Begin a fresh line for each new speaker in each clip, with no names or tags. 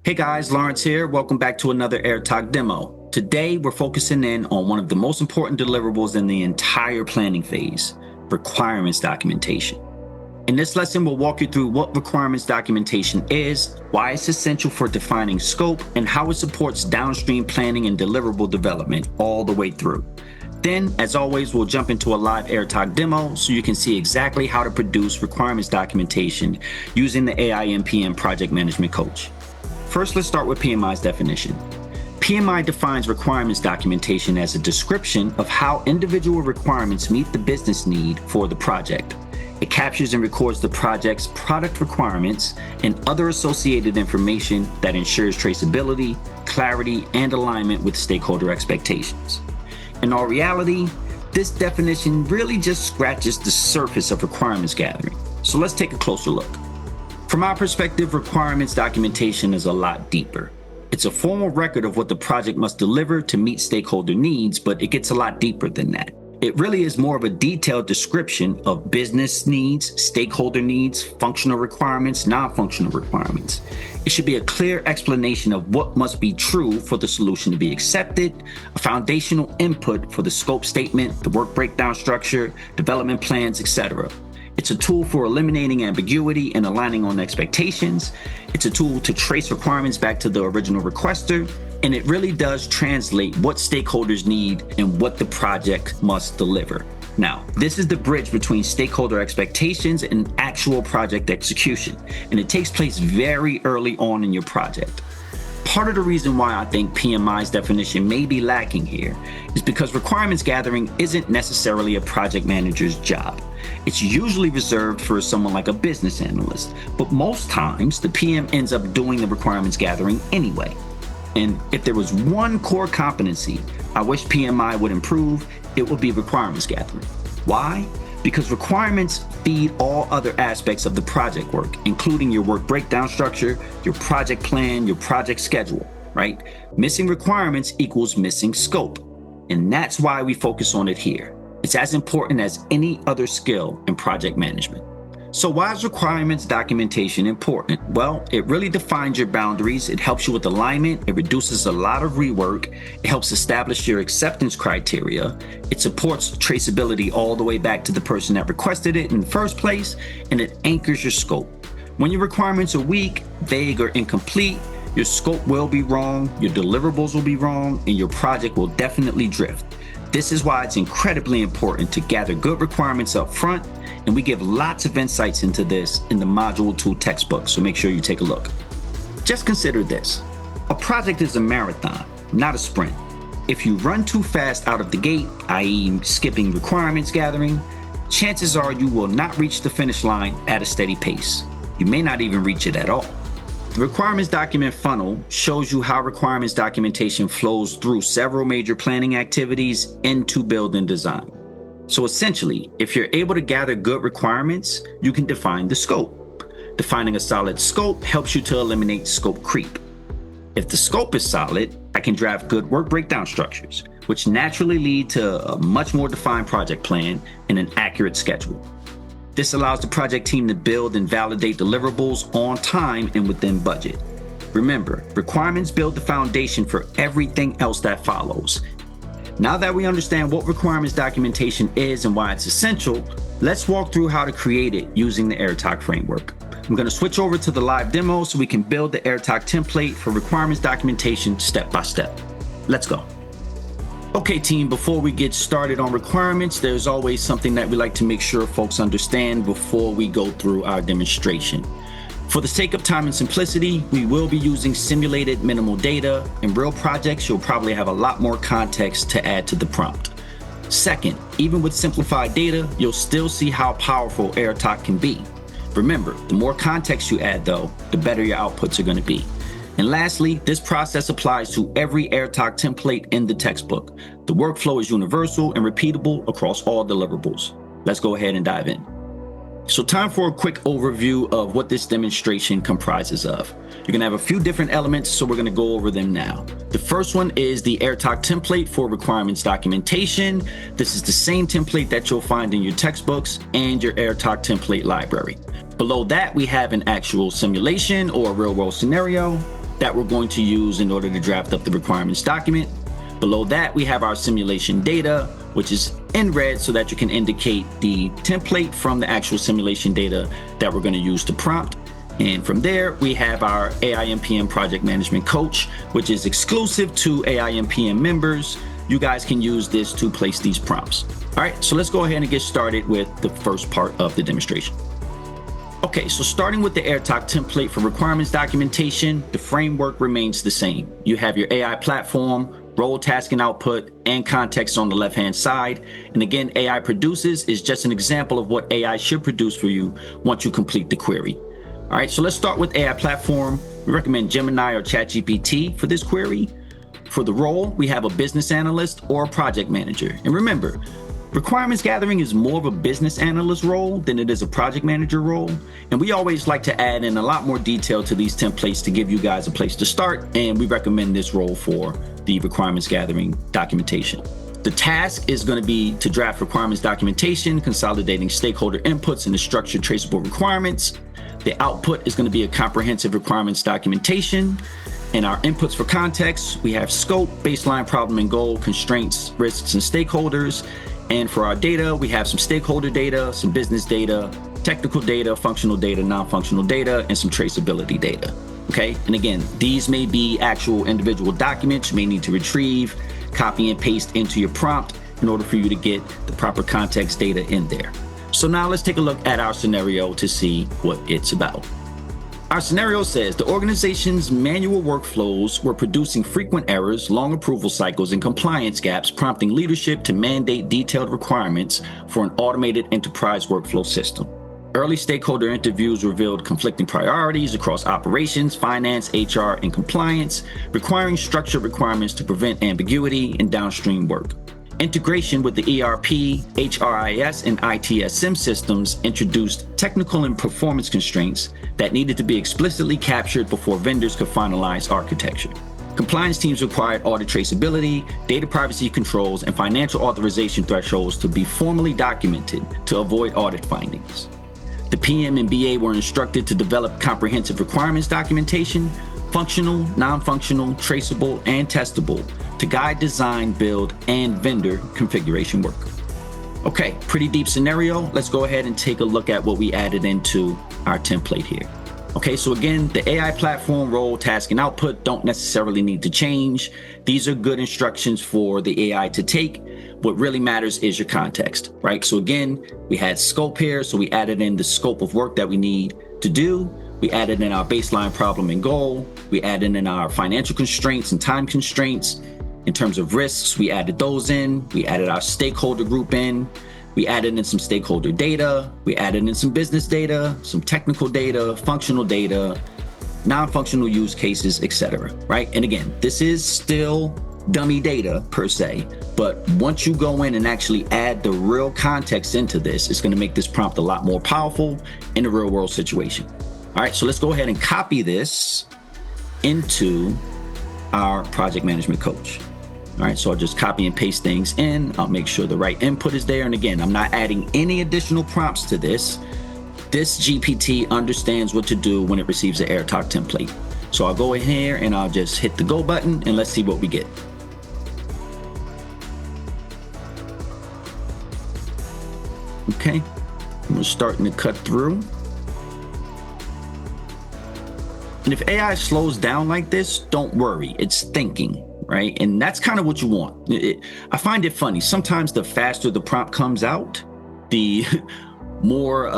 Hey guys, Lawrence here. Welcome back to another AIRTOC demo. Today, we're focusing in on one of the most important deliverables in the entire planning phase, requirements documentation. In this lesson, we'll walk you through what requirements documentation is, why it's essential for defining scope, and how it supports downstream planning and deliverable development all the way through. Then, as always, we'll jump into a live AIRTOC demo so you can see exactly how to produce requirements documentation using the AIMPM project management coach. First, let's start with PMI's definition. PMI defines requirements documentation as a description of how individual requirements meet the business need for the project. It captures and records the project's product requirements and other associated information that ensures traceability, clarity, and alignment with stakeholder expectations. In all reality, this definition really just scratches the surface of requirements gathering. So let's take a closer look. From our perspective, requirements documentation is a lot deeper. It's a formal record of what the project must deliver to meet stakeholder needs, but it gets a lot deeper than that. It really is more of a detailed description of business needs, stakeholder needs, functional requirements, non-functional requirements. It should be a clear explanation of what must be true for the solution to be accepted, a foundational input for the scope statement, the work breakdown structure, development plans, etc. It's a tool for eliminating ambiguity and aligning on expectations. It's a tool to trace requirements back to the original requester, and it really does translate what stakeholders need and what the project must deliver. Now, this is the bridge between stakeholder expectations and actual project execution, and it takes place very early on in your project. Part of the reason why I think PMI's definition may be lacking here is because requirements gathering isn't necessarily a project manager's job. It's usually reserved for someone like a business analyst, but most times the PM ends up doing the requirements gathering anyway. And if there was one core competency I wish PMI would improve, it would be requirements gathering. Why? Because requirements feed all other aspects of the project work, including your work breakdown structure, your project plan, your project schedule, right? Missing requirements equals missing scope. And that's why we focus on it here. It's as important as any other skill in project management. So why is requirements documentation important? Well, it really defines your boundaries. It helps you with alignment. It reduces a lot of rework. It helps establish your acceptance criteria. It supports traceability all the way back to the person that requested it in the first place, and it anchors your scope. When your requirements are weak, vague, or incomplete, your scope will be wrong, your deliverables will be wrong, and your project will definitely drift. This is why it's incredibly important to gather good requirements up front, and we give lots of insights into this in the Module 2 textbook, so make sure you take a look. Just consider this. A project is a marathon, not a sprint. If you run too fast out of the gate, i.e. skipping requirements gathering, chances are you will not reach the finish line at a steady pace. You may not even reach it at all. The requirements document funnel shows you how requirements documentation flows through several major planning activities into build and design. So essentially, if you're able to gather good requirements, you can define the scope. Defining a solid scope helps you to eliminate scope creep. If the scope is solid, I can draft good work breakdown structures, which naturally lead to a much more defined project plan and an accurate schedule. This allows the project team to build and validate deliverables on time and within budget. Remember, requirements build the foundation for everything else that follows. Now that we understand what requirements documentation is and why it's essential, let's walk through how to create it using the AIRTOC framework. I'm going to switch over to the live demo so we can build the AIRTOC template for requirements documentation step by step. Let's go. Okay, team, before we get started on requirements, there's always something that we like to make sure folks understand before we go through our demonstration. For the sake of time and simplicity, we will be using simulated minimal data. In real projects, you'll probably have a lot more context to add to the prompt. Second, even with simplified data, you'll still see how powerful AIRTOC can be. Remember, the more context you add, though, the better your outputs are going to be. And lastly, this process applies to every AIRTOC template in the textbook. The workflow is universal and repeatable across all deliverables. Let's go ahead and dive in. So time for a quick overview of what this demonstration comprises of. You're going to have a few different elements, so we're going to go over them now. The first one is the AIRTOC template for requirements documentation. This is the same template that you'll find in your textbooks and your AIRTOC template library. Below that, we have an actual simulation or a real-world scenario. that we're going to use in order to draft up the requirements document. Below that, we have our simulation data, which is in red so that you can indicate the template from the actual simulation data that we're going to use to prompt. And from there, we have our AIMPM project management coach, which is exclusive to AIMPM members. You guys can use this to place these prompts. All right, so let's go ahead and get started with the first part of the demonstration. Okay, so starting with the AIRTOC template for requirements documentation, the framework remains the same. You have your AI platform, role, task, and output, and context on the left-hand side. And again, AI produces is just an example of what AI should produce for you once you complete the query. All right, so let's start with AI platform. We recommend Gemini or ChatGPT for this query. For the role, we have a business analyst or a project manager. And remember, requirements gathering is more of a business analyst role than it is a project manager role. And we always like to add in a lot more detail to these templates to give you guys a place to start. And we recommend this role for the requirements gathering documentation. The task is going to be to draft requirements documentation, consolidating stakeholder inputs into structured traceable requirements. The output is going to be a comprehensive requirements documentation. And our inputs for context, we have scope, baseline, problem and goal, constraints, risks, and stakeholders. And for our data, we have some stakeholder data, some business data, technical data, functional data, non-functional data, and some traceability data. Okay, and again, these may be actual individual documents you may need to retrieve, copy and paste into your prompt in order for you to get the proper context data in there. So now let's take a look at our scenario to see what it's about. Our scenario says the organization's manual workflows were producing frequent errors, long approval cycles, and compliance gaps, prompting leadership to mandate detailed requirements for an automated enterprise workflow system. Early stakeholder interviews revealed conflicting priorities across operations, finance, HR, and compliance, requiring structured requirements to prevent ambiguity in downstream work. Integration with the ERP, HRIS, and ITSM systems introduced technical and performance constraints that needed to be explicitly captured before vendors could finalize architecture. Compliance teams required audit traceability, data privacy controls, and financial authorization thresholds to be formally documented to avoid audit findings. The PM and BA were instructed to develop comprehensive requirements documentation, functional, non-functional, traceable, and testable, to guide design, build, and vendor configuration work. Okay, pretty deep scenario. Let's go ahead and take a look at what we added into our template here. Okay, so again, the AI platform, role, task, and output don't necessarily need to change. These are good instructions for the AI to take. What really matters is your context, right? So again, we had scope here, so we added in the scope of work that we need to do. We added in our baseline, problem, and goal. We added in our financial constraints and time constraints. In terms of risks, we added those in. We added our stakeholder group in. We added in some stakeholder data. We added in some business data, some technical data, functional data, non-functional use cases, etc. Right? And again, this is still dummy data per se, but once you go in and actually add the real context into this, it's going to make this prompt a lot more powerful in a real world situation. All right, so let's go ahead and copy this into our project management coach. All right, so I'll just copy and paste things in. I'll make sure the right input is there. And again, I'm not adding any additional prompts to this. This GPT understands what to do when it receives the AIRTOC template. So I'll go in here and I'll just hit the go button and let's see what we get. Okay, we're starting to cut through. And if AI slows down like this, don't worry, it's thinking, right? And that's kind of what you want. I find it funny. Sometimes the faster the prompt comes out, the more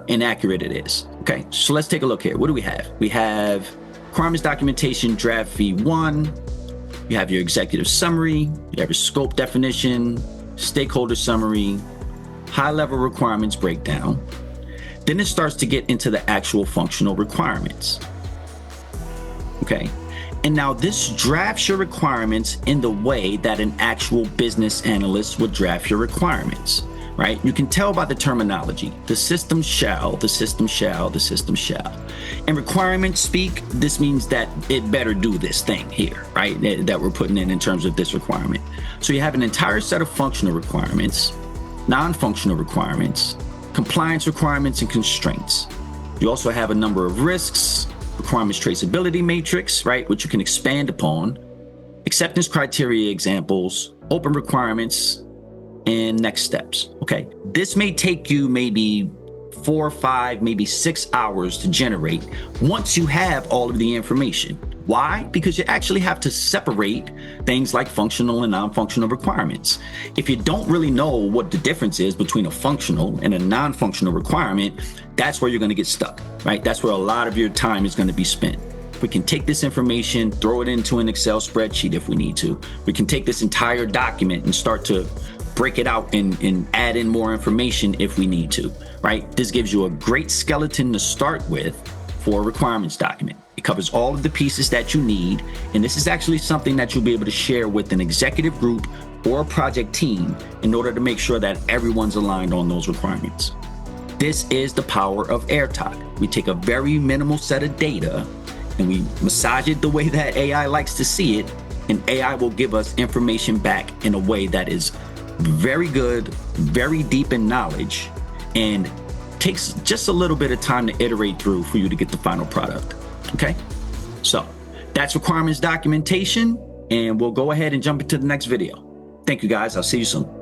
inaccurate it is. Okay, so let's take a look here. What do we have? We have requirements documentation, draft V1. You have your executive summary. You have your scope definition, stakeholder summary, high-level requirements breakdown. Then it starts to get into the actual functional requirements. Okay, and now this drafts your requirements in the way that an actual business analyst would draft your requirements, right? You can tell by the terminology, the system shall, the system shall, the system shall. And requirements speak, this means that it better do this thing here, right? That we're putting in terms of this requirement. So you have an entire set of functional requirements, non-functional requirements, compliance requirements, and constraints. You also have a number of risks, requirements traceability matrix, right, which you can expand upon, acceptance criteria examples, open requirements, and next steps. Okay, this may take you maybe 4 or 5, maybe 6 hours to generate once you have all of the information. Why? Because you actually have to separate things like functional and non-functional requirements. If you don't really know what the difference is between a functional and a non-functional requirement, that's where you're going to get stuck, right? That's where a lot of your time is going to be spent. We can take this information, throw it into an Excel spreadsheet if we need to. We can take this entire document and start to break it out and add in more information if we need to, right? This gives you a great skeleton to start with for a requirements document. It covers all of the pieces that you need, and this is actually something that you'll be able to share with an executive group or a project team in order to make sure that everyone's aligned on those requirements. This is the power of AIRTOC. We take a very minimal set of data and we massage it the way that AI likes to see it, and AI will give us information back in a way that is very good, very deep in knowledge, and takes just a little bit of time to iterate through for you to get the final product. Okay, so that's requirements documentation, and we'll go ahead and jump into the next video. Thank you guys. I'll see you soon.